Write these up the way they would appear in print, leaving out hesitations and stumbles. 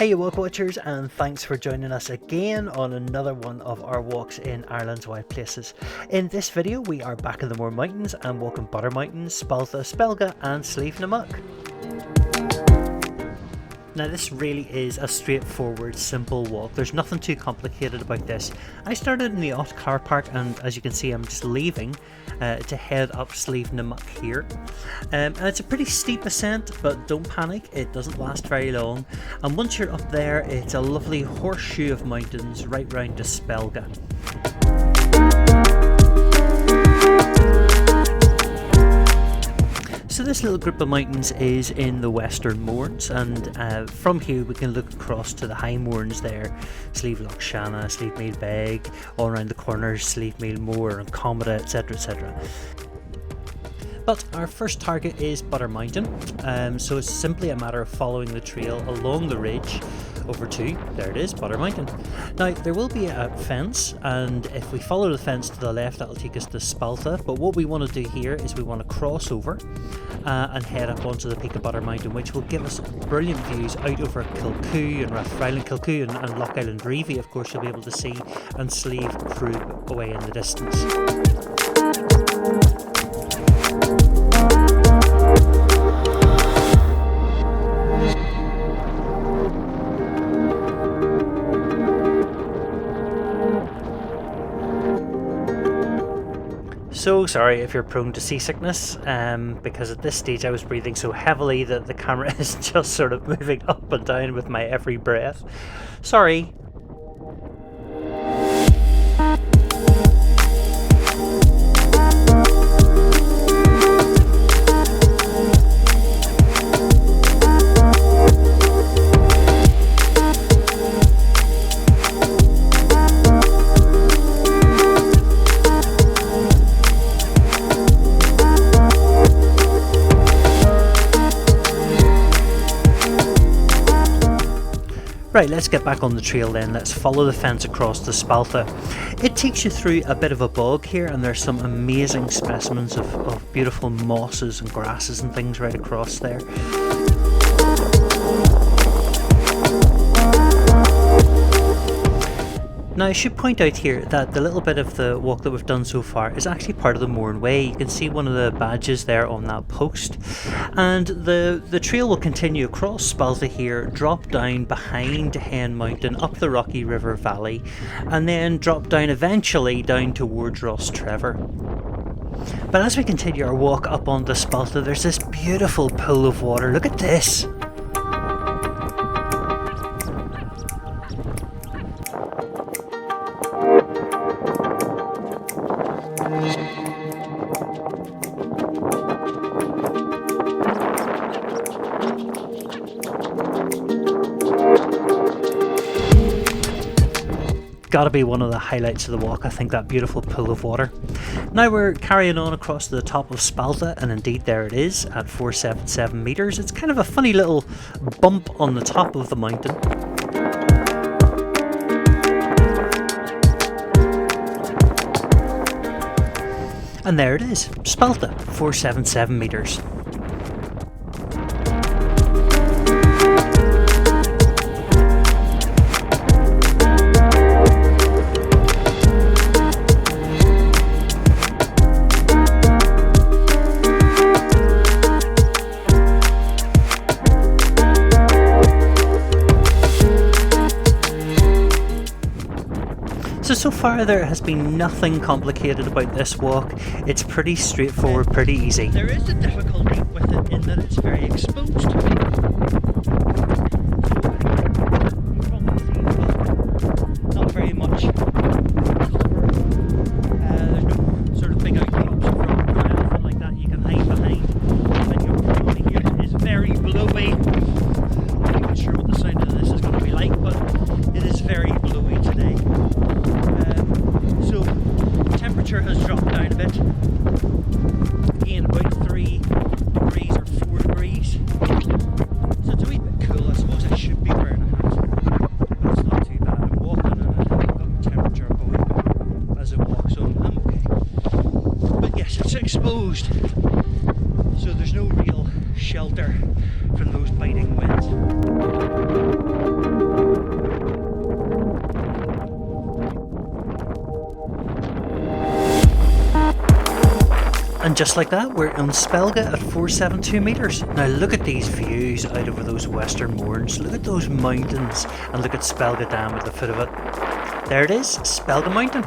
Hey Walkwatchers, and thanks for joining us again on another one of our walks in Ireland's wild places. In this video we are back in the Mourne Mountains and walking Butter Mountains, Spaltha, Spelga and Slievenamuck. Now this really is a straightforward, simple walk. There's nothing too complicated about this. I started in the off car park and as you can see I'm just leaving to head up Slievenamuck here. And it's a pretty steep ascent, but don't panic, it doesn't last very long. And once you're up there, it's a lovely horseshoe of mountains right round to Spelga. So this little group of mountains is in the Western Mournes, and from here we can look across to the high mournes there, Slievenamuck, Slievenamuck, all around the corners, Slievenamuck and Comida, etc, etc. But our first target is Butter Mountain, so it's simply a matter of following the trail along the ridge over to, there it is, Butter Mountain. Now there will be a fence, and if we follow the fence to the left that'll take us to Spaltha, but what we want to do here is we want to cross over and head up onto the peak of Butter Mountain, which will give us brilliant views out over Kilcoo and Kilcoo and Loch Island Reevy, of course you'll be able to see, and Slieve Croob away in the distance. So sorry if you're prone to seasickness, because at this stage I was breathing so heavily that the camera is just sort of moving up and down with my every breath. Sorry. Right, let's get back on the trail then. Let's follow the fence across to Spaltha. It takes you through a bit of a bog here, and there's some amazing specimens of beautiful mosses and grasses and things right across there. Now I should point out here that the little bit of the walk that we've done so far is actually part of the Mourne Way. You can see one of the badges there on that post, and the trail will continue across Spaltha here, drop down behind Hen Mountain, up the Rocky River Valley, and then drop down eventually down towards Ross Trevor. But as we continue our walk up onto Spaltha, there's this beautiful pool of water. Look at this! Gotta be one of the highlights of the walk, I think, that beautiful pool of water. Now we're carrying on across to the top of Spaltha, and indeed there it is at 477 metres. It's kind of a funny little bump on the top of the mountain. And there it is, Spaltha, 477 metres. So far there has been nothing complicated about this walk. It's pretty straightforward, pretty easy. There is a difficulty with it in that it's very exposed. Not very much cover. There's no sort of big outcrops or anything like that you can hide behind. And your road here is very blowy. I'm not sure what the sound of this is going to be like, but it is very blowy today. So temperature has dropped down a bit, again about 3 degrees or 4 degrees, so it's a wee bit cool. I suppose I should be wearing a hat, but it's not too bad. I'm walking and I've got my temperature going as I walk, so I'm okay. But yes, it's exposed, so there's no real shelter from those biting winds. And just like that, we're on Spelga at 472 metres. Now look at these views out over those Western Mournes. Look at those mountains and look at Spelga Dam at the foot of it. There it is, Spelga Mountain.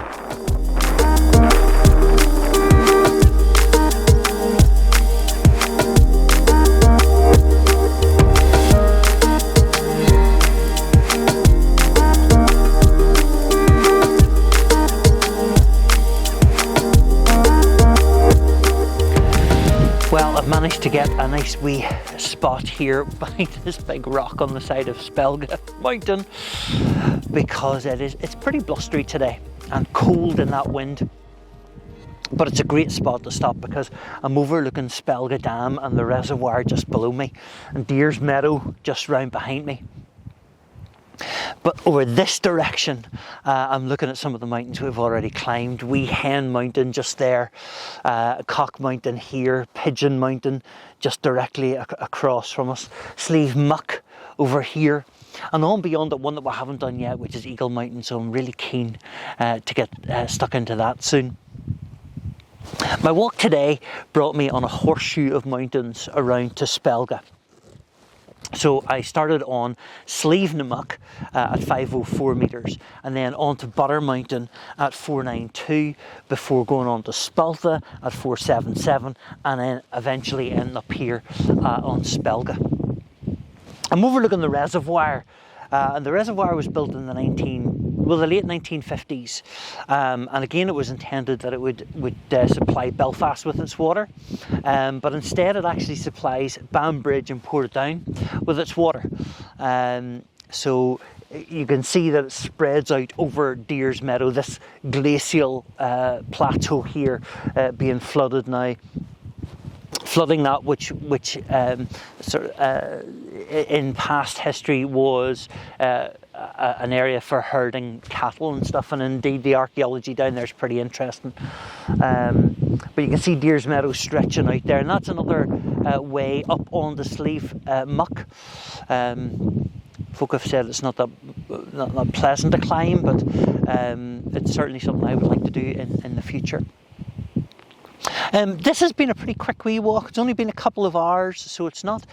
Managed to get a nice wee spot here behind this big rock on the side of Spelga Mountain because it's pretty blustery today and cold in that wind, but it's a great spot to stop because I'm overlooking Spelga Dam and the reservoir just below me and Deer's Meadow just round behind me. But over this direction, I'm looking at some of the mountains we've already climbed. Wee Hen Mountain just there, Cock Mountain here, Pigeon Mountain just directly across from us, Slievenamuck over here, and on beyond that one that we haven't done yet, which is Eagle Mountain, so I'm really keen to get stuck into that soon. My walk today brought me on a horseshoe of mountains around to Spelga. So I started on Slievenamuck at 504 metres and then on to Butter Mountain at 492 before going on to Spaltha at 477 and then eventually ending up here on Spelga. I'm overlooking the reservoir and the reservoir was built in the late 1950s, and again it was intended that it would supply Belfast with its water, but instead it actually supplies Banbridge and Portadown with its water. So you can see that it spreads out over Deer's Meadow, this glacial plateau here being flooded now. Flooding that which in past history was an area for herding cattle and stuff, and indeed the archaeology down there is pretty interesting. But you can see Deer's Meadow stretching out there, and that's another way up on the Slievenamuck. Folk have said it's not pleasant to climb, but it's certainly something I would like to do in the future. This has been a pretty quick wee walk. It's only been a couple of hours, so it's not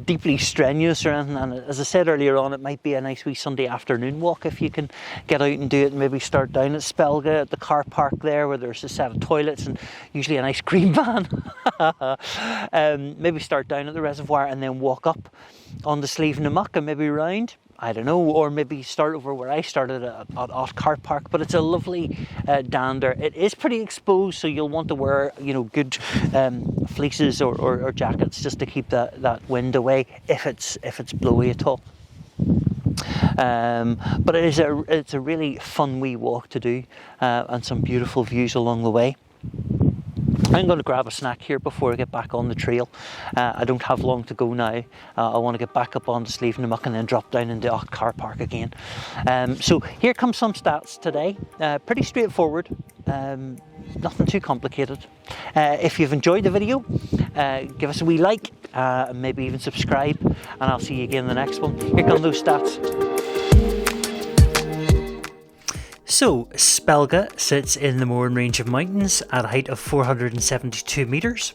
deeply strenuous or anything. And as I said earlier on, it might be a nice wee Sunday afternoon walk if you can get out and do it, and maybe start down at Spelga at the car park there, where there's a set of toilets and usually a nice green van. Maybe start down at the reservoir and then walk up on the Slievenamuck and maybe round. I don't know, or maybe start over where I started at carpark. But it's a lovely dander. It is pretty exposed, so you'll want to wear, good fleeces or jackets just to keep that wind away if it's blowy at all. But it's a really fun wee walk to do, and some beautiful views along the way. I'm going to grab a snack here before I get back on the trail. I don't have long to go now. I want to get back up on the Slievenamuck and then drop down into the car park again. So here come some stats today. Pretty straightforward. Nothing too complicated. If you've enjoyed the video, give us a wee like, and maybe even subscribe, and I'll see you again in the next one. Here come those stats. So, Spelga sits in the Mourne range of mountains at a height of 472 metres.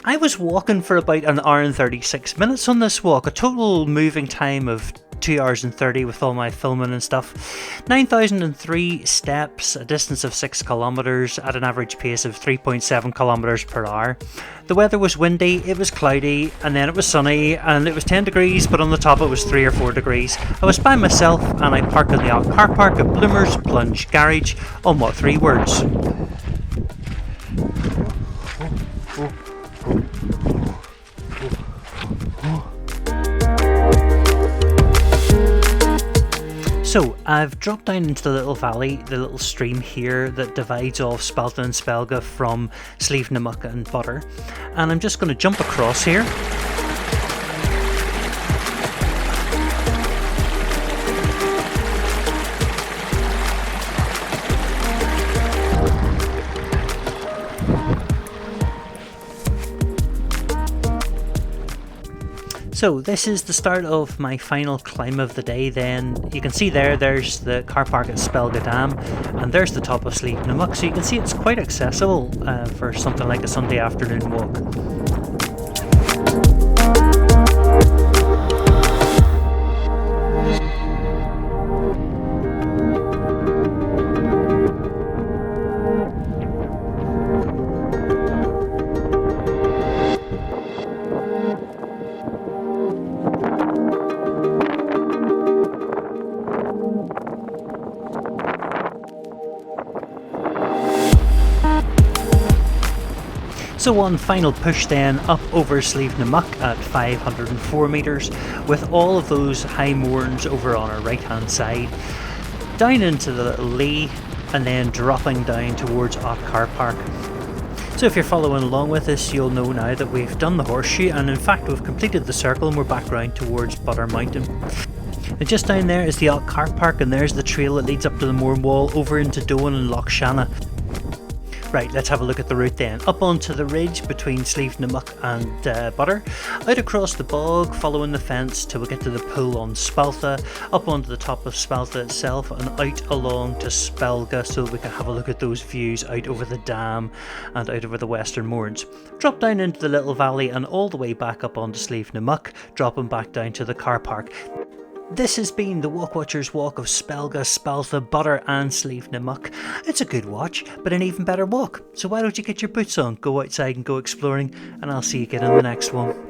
I was walking for about an hour and 36 minutes on this walk, a total moving time of 2 hours and 30 with all my filming and stuff. 9,003 steps, a distance of 6 kilometres at an average pace of 3.7 kilometres per hour. The weather was windy, it was cloudy, and then it was sunny, and it was 10 degrees, but on the top it was 3 or 4 degrees. I was by myself, and I parked in the car park at Bloomer's Plunge Garage on what 3 words? So I've dropped down into the little valley, the little stream here that divides off Spaltha and Spelga from Slievenamuck and Butter, and I'm just going to jump across here. So this is the start of my final climb of the day then. You can see there's the car park at Spelga Dam, and there's the top of Slievenamuck, so you can see it's quite accessible for something like a Sunday afternoon walk. So one final push then up over Slievenamuck at 504 metres, with all of those high moorns over on our right hand side, down into the little lee, and then dropping down towards carpark. So if you're following along with us, you'll know now that we've done the horseshoe, and in fact we've completed the circle and we're back round towards Butter Mountain. And just down there is the carpark, and there's the trail that leads up to the Mourne Wall over into Doan and Loch Shanna. Right, let's have a look at the route then. Up onto the ridge between Slievenamuck and Butter, out across the bog, following the fence till we get to the pool on Spaltha, up onto the top of Spaltha itself, and out along to Spelga so that we can have a look at those views out over the dam and out over the Western Mournes. Drop down into the little valley and all the way back up onto Slievenamuck, dropping back down to the car park. This has been the Walkwatchers walk of Spelga, Spaltha, Butter and Slievenamuck. It's a good watch, but an even better walk. So why don't you get your boots on, go outside and go exploring, and I'll see you again in the next one.